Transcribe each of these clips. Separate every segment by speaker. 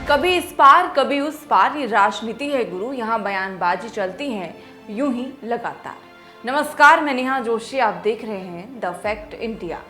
Speaker 1: कभी इस पार कभी उस पार, ये राजनीति है गुरु। यहाँ बयानबाजी चलती है यूं ही लगातार। नमस्कार, मैं नेहा जोशी, आप देख रहे हैं द फैक्ट इंडिया।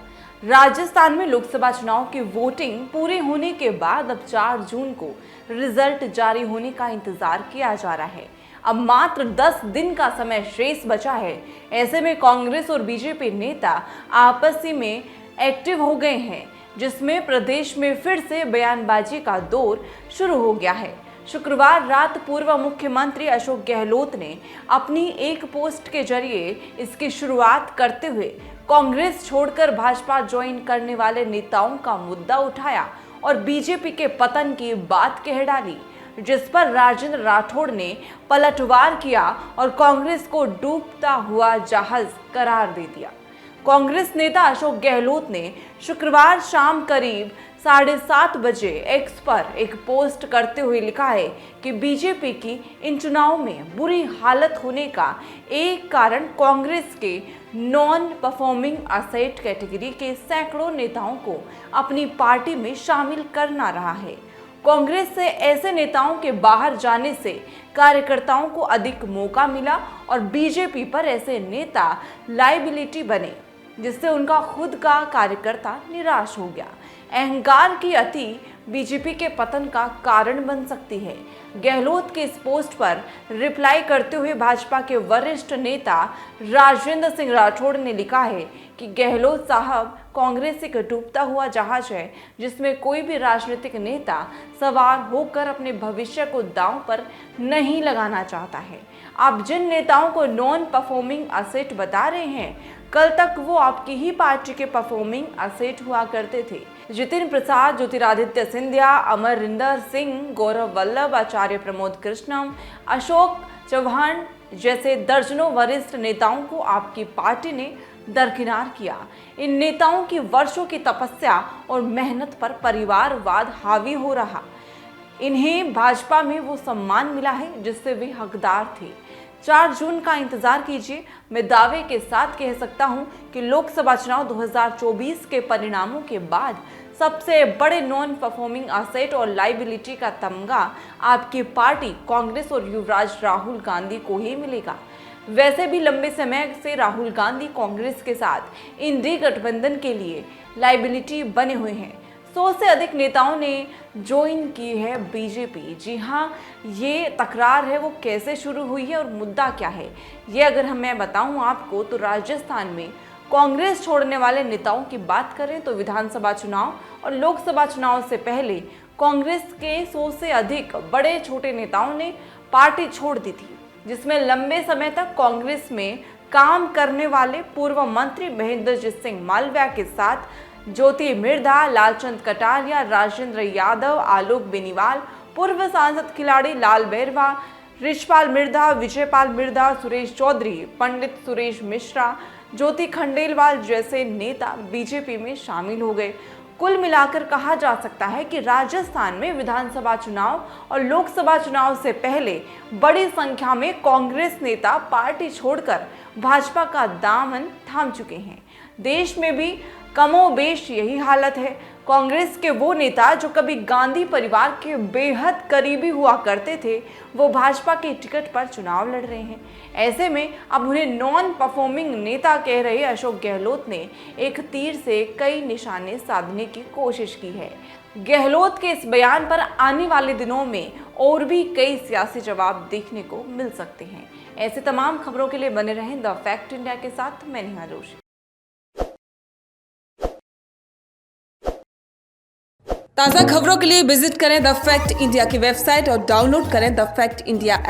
Speaker 1: राजस्थान में लोकसभा चुनाव की वोटिंग पूरी होने के बाद अब 4 जून को रिजल्ट जारी होने का इंतजार किया जा रहा है। अब मात्र 10 दिन का समय शेष बचा है। ऐसे में कांग्रेस और बीजेपी नेता आपसी में एक्टिव हो गए हैं, जिसमें प्रदेश में फिर से बयानबाजी का दौर शुरू हो गया है। शुक्रवार रात पूर्व मुख्यमंत्री अशोक गहलोत ने अपनी एक पोस्ट के जरिए इसकी शुरुआत करते हुए कांग्रेस छोड़कर भाजपा ज्वाइन करने वाले नेताओं का मुद्दा उठाया और बीजेपी के पतन की बात कह डाली, जिस पर राजेंद्र राठौड़ ने पलटवार किया और कांग्रेस को डूबता हुआ जहाज करार दे दिया। कांग्रेस नेता अशोक गहलोत ने शुक्रवार शाम करीब 7:30 बजे एक्स पर एक पोस्ट करते हुए लिखा है कि बीजेपी की इन चुनावों में बुरी हालत होने का एक कारण कांग्रेस के नॉन परफॉर्मिंग असेट कैटेगरी के सैकड़ों नेताओं को अपनी पार्टी में शामिल करना रहा है। कांग्रेस से ऐसे नेताओं के बाहर जाने से कार्यकर्ताओं को अधिक मौका मिला और बीजेपी पर ऐसे नेता लायबिलिटी बने, जिससे उनका खुद का कार्यकर्ता निराश हो गया। अहंकार की अति बीजेपी के पतन का कारण बन सकती है। गहलोत के इस पोस्ट पर रिप्लाई करते हुए भाजपा के वरिष्ठ नेता राजेंद्र सिंह राठौड़ ने लिखा है कि गहलोत साहब कांग्रेस एक डूबता हुआ जहाज है, जिसमें कोई भी राजनीतिक नेता सवार होकर अपने भविष्य को दांव पर नहीं लगाना चाहता है। आप जिन नेताओं को नॉन परफॉर्मिंग असेट बता रहे हैं, कल तक वो आपकी ही पार्टी के परफॉर्मिंग असेट हुआ करते थे। जितिन प्रसाद, ज्योतिरादित्य सिंधिया, अमरिंदर सिंह, गौरव वल्लभ, आचार्य प्रमोद कृष्णम, अशोक चौहान जैसे दर्जनों वरिष्ठ नेताओं को आपकी पार्टी ने दरकिनार किया। इन नेताओं की वर्षों की तपस्या और मेहनत पर परिवारवाद हावी हो रहा। इन्हें भाजपा में वो सम्मान मिला है जिससे वे हकदार थे। 4 जून का इंतजार कीजिए। मैं दावे के साथ कह सकता हूं कि लोकसभा चुनाव 2024 के परिणामों के बाद सबसे बड़े नॉन परफॉर्मिंग असेट और लायबिलिटी का तमगा आपकी पार्टी कांग्रेस और युवराज राहुल गांधी को ही मिलेगा। वैसे भी लंबे समय से राहुल गांधी कांग्रेस के साथ इंडी गठबंधन के लिए लायबिलिटी बने हुए हैं। 100 से अधिक नेताओं ने ज्वाइन की है बीजेपी। जी हाँ, ये तकरार है वो कैसे शुरू हुई है और मुद्दा क्या है, ये अगर मैं बताऊं आपको तो राजस्थान में कांग्रेस छोड़ने वाले नेताओं की बात करें तो विधानसभा चुनाव और लोकसभा चुनाव से पहले कांग्रेस के 100 से अधिक बड़े छोटे नेताओं ने पार्टी छोड़ दी थी, जिसमें लंबे समय तक कांग्रेस में काम करने वाले पूर्व मंत्री महेंद्रजीत सिंह मालविया के साथ ज्योति मिर्धा, लालचंद कटारिया, राजेंद्र यादव, आलोक बेनीवाल, पूर्व सांसद खिलाड़ी लाल बैरवा, रिछपाल मिर्धा, विजयपाल मिर्धा, सुरेश चौधरी, पंडित सुरेश मिश्रा, ज्योति खंडेलवाल जैसे नेता बीजेपी में शामिल हो गए। कुल मिलाकर कहा जा सकता है कि राजस्थान में विधानसभा चुनाव और लोकसभा चुनाव से पहले बड़ी संख्या में कांग्रेस नेता पार्टी छोड़कर भाजपा का दामन थाम चुके हैं। देश में भी कमोबेश यही हालत है। कांग्रेस के वो नेता जो कभी गांधी परिवार के बेहद करीबी हुआ करते थे, वो भाजपा के टिकट पर चुनाव लड़ रहे हैं। ऐसे में अब उन्हें नॉन परफॉर्मिंग नेता कह रहे अशोक गहलोत ने एक तीर से कई निशाने साधने की कोशिश की है। गहलोत के इस बयान पर आने वाले दिनों में और भी कई सियासी जवाब देखने को मिल सकते हैं। ऐसे तमाम खबरों के लिए बने रहें द फैक्ट इंडिया के साथ। मैं नेहा जोशी। ताज़ा खबरों के लिए विजिट करें द फैक्ट इंडिया की वेबसाइट और डाउनलोड करें द फैक्ट इंडिया ऐप।